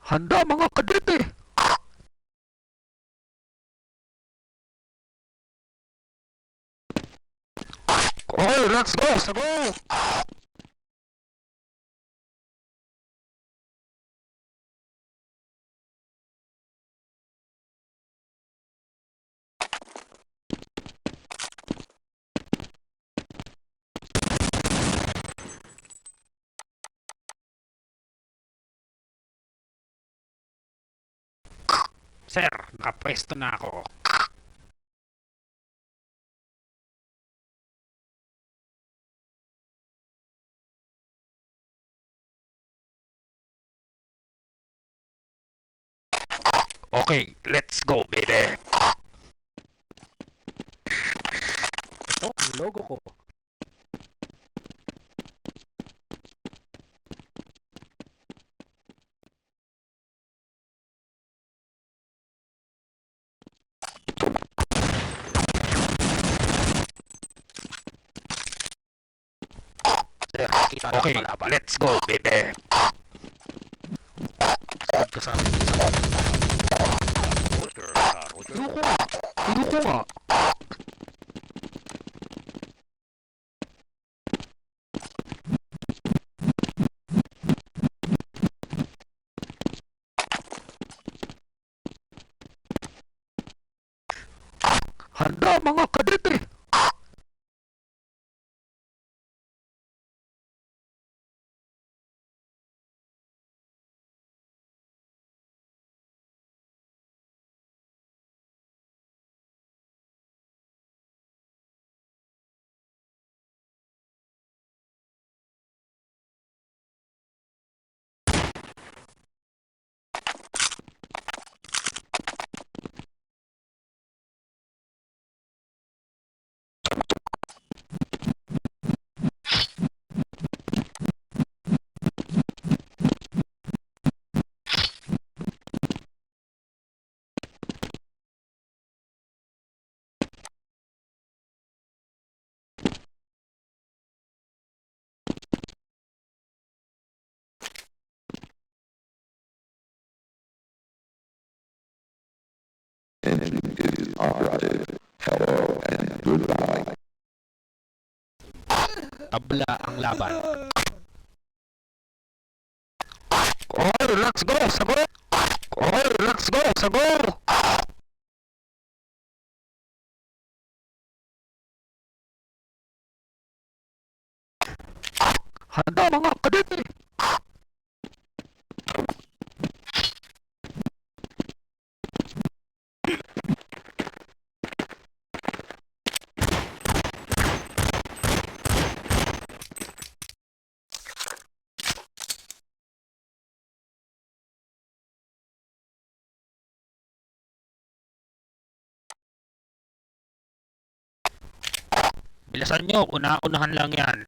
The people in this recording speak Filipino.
Handa mga kadete! Okay, let's go! Sa go! Sir, nakapwesto na ako. Okay, let's go, baby! Ito ang logo ko. Sir, kita na okay, let's go, baby! Saan ka sa akin? Ayoko nga! Ayoko nga! Handa mga kadete! Engine is operative. Hello and goodbye. Tabla ang laban. Okay, let's go! Sa go! Okay, let's go! Sa go! Handa mga kadete! Bilisan nyo, una-unahan lang yan.